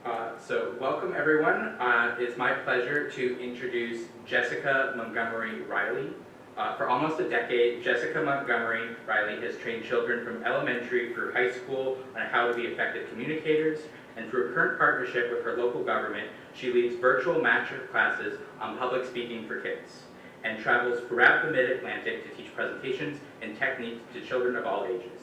So welcome everyone. It's my pleasure to introduce Jessica Montgomery Riley. For almost a decade, Jessica Montgomery Riley has trained children from elementary through high school on how to be effective communicators, and through a current partnership with her local government, she leads virtual master classes on public speaking for kids, and travels throughout the Mid-Atlantic to teach presentations and techniques to children of all ages.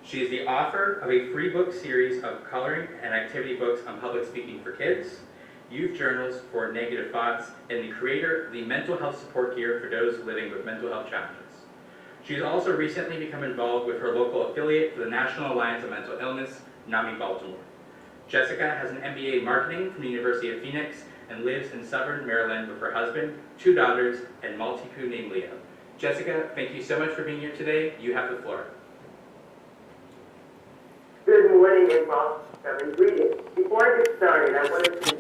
She is the author of a free book series of coloring and activity books on public speaking for kids, youth journals for negative thoughts, and the creator of the mental health support gear for those living with mental health challenges. She has also recently become involved with her local affiliate for the National Alliance of Mental Illness, NAMI Baltimore. Jessica has an MBA in marketing from the University of Phoenix and lives in Southern Maryland with her husband, 2 daughters, and multi-poo named Leo. Jessica, thank you so much for being here today. You have the floor. Good morning and welcome and greetings. Before I get started, I wanted to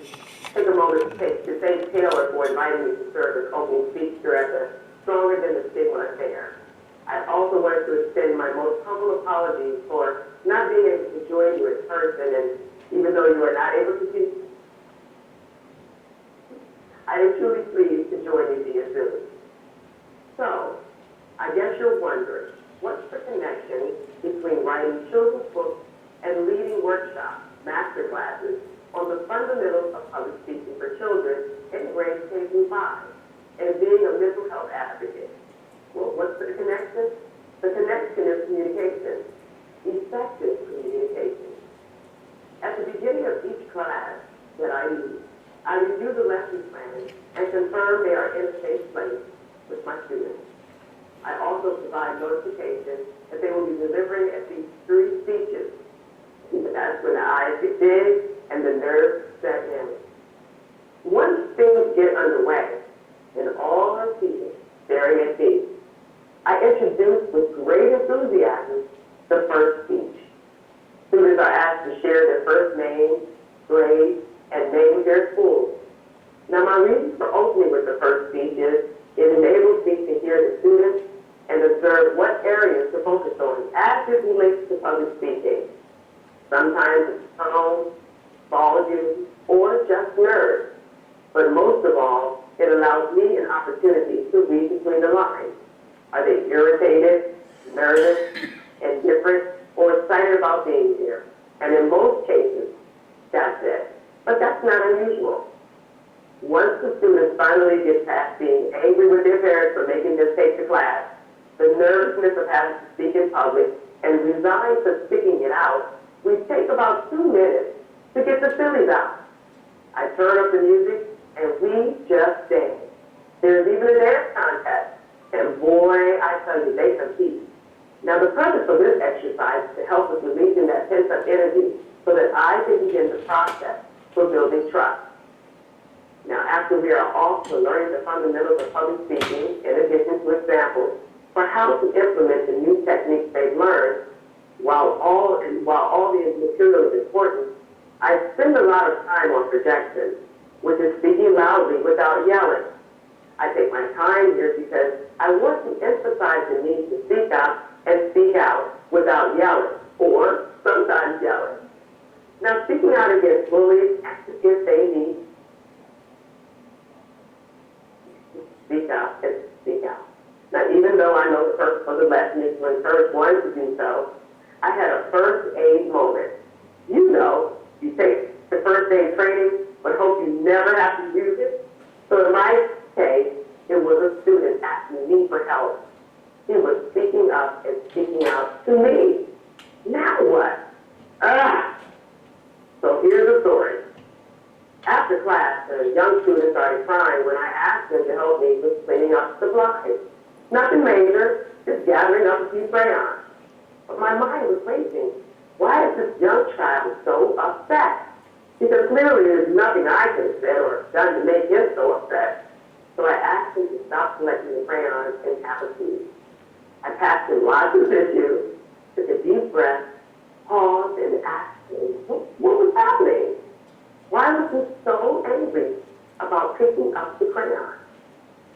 take a moment to thank Taylor for inviting me to serve as opening speaker at the Stronger Than the Stigma Fair. I also wanted to extend my most humble apologies for not being able to join you in person, and even though you are not able to see, I am truly pleased to join you via Zoom. So, I guess you're wondering, what's the connection between writing children's books and leading workshops, master classes, on the fundamentals of public speaking for children in grades K through 5, and being a mental health advocate? Well, what's the connection? The connection is communication, effective communication. At the beginning of each class that I lead, I review the lesson plan and confirm they are in a safe place with my students. I also provide notification that they will be delivering at least 3 speeches. That's when the eyes get big and the nerves set in. Once things get underway and all are seated, staring at me, I introduce with great enthusiasm the first speech. Students are asked to share their first name, grade, and name of their school. Now, my reason for opening with the first speech is it enables me to hear the students and observe what areas to focus on as it relates to public speaking. Sometimes it's tone, volume, or just nerves. But most of all, it allows me an opportunity to read between the lines. Are they irritated, nervous, indifferent, or excited about being here? And in most cases, that's it. But that's not unusual. Once the students finally get past being angry with their parents for making them take the class, the nervousness of having to speak in public, and resigned to sticking it out, we take about 2 minutes to get the sillies out. I turn up the music, and we just dance. There's even a dance contest, and boy, I tell you, they compete. Now, the purpose of this exercise is to help us releasing that pent-up energy so that I can begin the process for building trust. Now, after we are off to learning the fundamentals of public speaking, in addition to examples for how to implement the new techniques they've learned, while all the material is important, I spend a lot of time on projection, which is speaking loudly without yelling. I take my time here because I want to emphasize the need to speak up and speak out without yelling, or sometimes yelling. Now, speaking out against bullies, if they need, speak out and speak out. Now, even though I know the purpose of the lesson is to encourage one to do so, I had a first aid moment. You know, you take the first aid training, but hope you never have to use it. So in my case, it was a student asking me for help. He was speaking up and speaking out to me. Now what? So here's the story. After class, the young student started crying when I asked him to help me with cleaning up supplies. Nothing major, just gathering up a few crayons. But my mind was racing. Why is this young child so upset? Because clearly there's nothing I could have said or done to make him so upset. So I asked him to stop collecting the crayons and have a seat. I passed him lots of tissue, took a deep breath, paused, and asked him what was happening. Why was he so angry about picking up the crayon?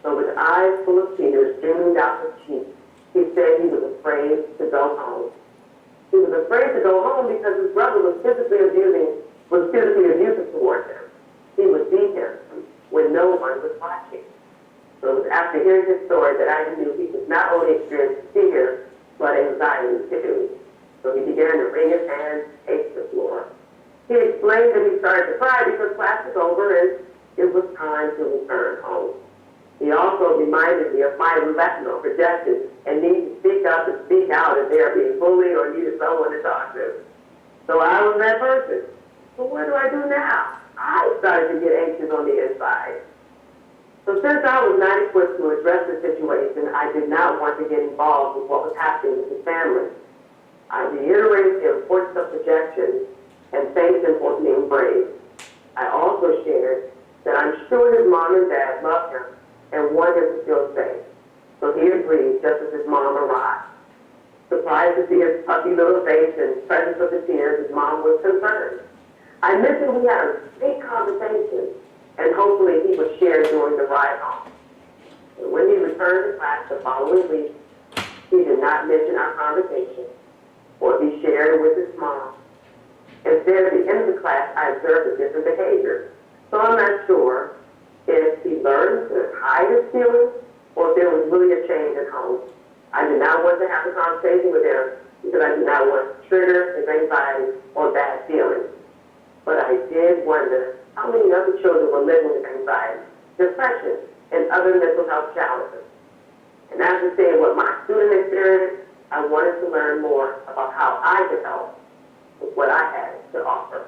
So with eyes full of tears streaming down his cheeks, he said he was afraid to go home. He was afraid to go home because his brother was physically abusing was physically abusive towards him. He would beat him when no one was watching. So it was after hearing his story that I knew he was not only experiencing fear, but anxiety too. So he began to wring his hands, pace the floor. He explained that he started to cry because class was over and it was time to return home. He also reminded me of my relational projection and need to speak up and speak out if they are being bullied or needed someone to talk to. So I was that person. So what do I do now? I started to get anxious on the inside. So since I was not equipped to address the situation, I did not want to get involved with what was happening with his family. I reiterated the importance of projection and thanked him for being brave. I also shared that I'm sure his mom and dad loved him and wanted him to feel safe. So he agreed just as his mom arrived. Surprised to see his puffy little face and presence of the tears, his mom was concerned. I mentioned we had a big conversation, and hopefully he would share during the ride home. And when he returned to class the following week, he did not mention our conversation or be shared with his mom. Instead, at the end of the class, I observed a different behavior. So I'm not sure if he learned to hide his feelings or if there was really a change at home. I did not want to have a conversation with him because I did not want to trigger his anxiety or bad feelings. But I did wonder how many other children were living with anxiety, depression, and other mental health challenges. And after seeing what my student experienced, I wanted to learn more about how I could help with what I had to offer.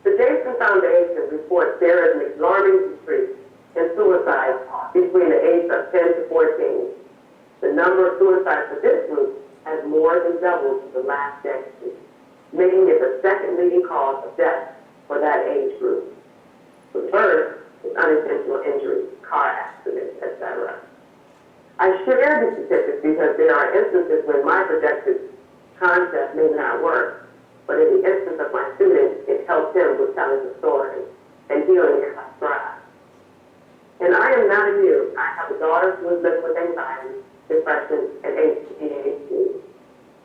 The Jason Foundation reports there is an alarming decrease in suicide between the age of 10 to 14. The number of suicides for this group has more than doubled in the last decade, making it the second leading cause of death for that age group. The first is unintentional injuries, car accidents, etc. I share these statistics because there are instances when my projected concept may not work, but in the instance of my student, it helps him with telling the story and healing as I strive. And I am not immune. I have a daughter who is living with anxiety, depression, and ADHD.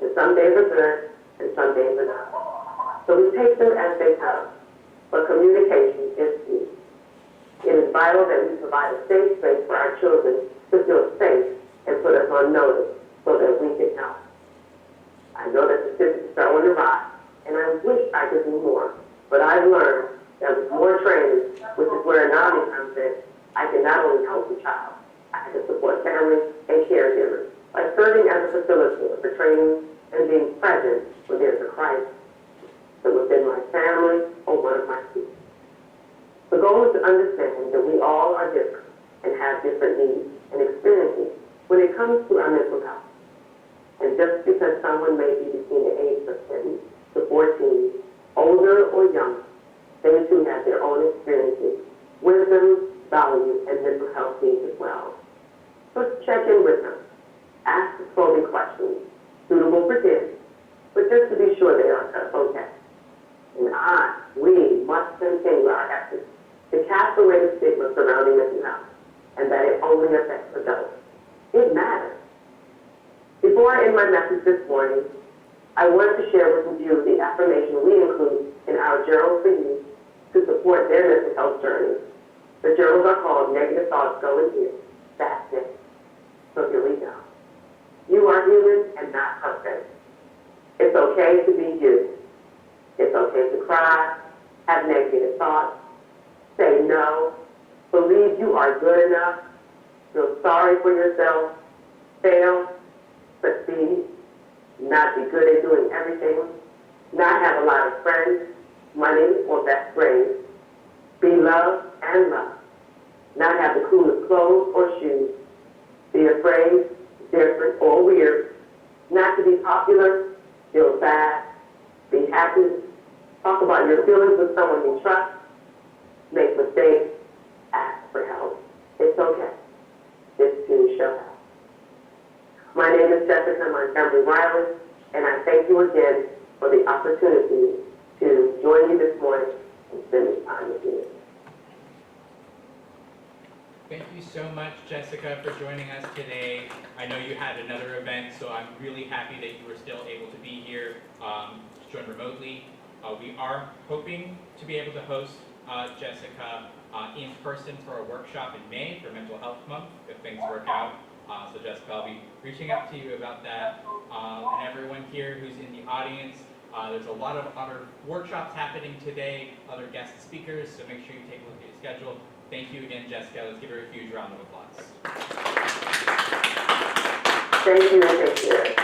And some days are good, and some days are not. So we take them as they come, but communication is key. It is vital that we provide a safe space for our children to feel safe and put us on notice so that we can help. I know that the statistics are on the rise, and I wish I could do more, but I've learned that with more training, which is where NAMI comes in, I can not only help the child, I can support families and caregivers by serving as a facilitator for training and being present when there's a crisis, so within my family or one of my students. The goal is to understand that we all are different and have different needs and experiences when it comes to our mental health. And just because someone may be between the age of 10 to 14, older or younger, they too have their own experiences, wisdom, value, and mental health needs as well. So check in with them. Ask the probing questions, suitable for kids, but just to be sure they are okay. And we must continue our efforts to cast away the stigma surrounding mental health and that it only affects adults. It matters. Before I end my message this morning, I wanted to share with you the affirmation we include in our journals for youth to support their mental health journey. The journals are called Negative Thoughts Go in Here. That's it. So here we go. You are human and not perfect. It's okay to be you. It's okay to cry, have negative thoughts, say no, believe you are good enough, feel sorry for yourself, fail, succeed, not be good at doing everything, not have a lot of friends, money, or best grades, be loved and loved, not have the coolest clothes or shoes, be afraid, different, or weird, not to be popular, feel sad, be happy, talk about your feelings with someone you trust, make mistakes, ask for help. It's okay. This too shall pass. My name is Jessica Montgomery Riley, and I thank you again for the opportunity to join you this morning and spend this time with you. Thank you so much, Jessica, for joining us today. I know you had another event, so I'm really happy that you were still able to be here to join remotely. We are hoping to be able to host Jessica in person for a workshop in May for Mental Health Month, if things work out. So Jessica, I'll be reaching out to you about that. And everyone here who's in the audience, there's a lot of other workshops happening today, other guest speakers, so make sure you take a look at your schedule. Thank you again, Jessica. Let's give her a huge round of applause. Thank you, and thank you.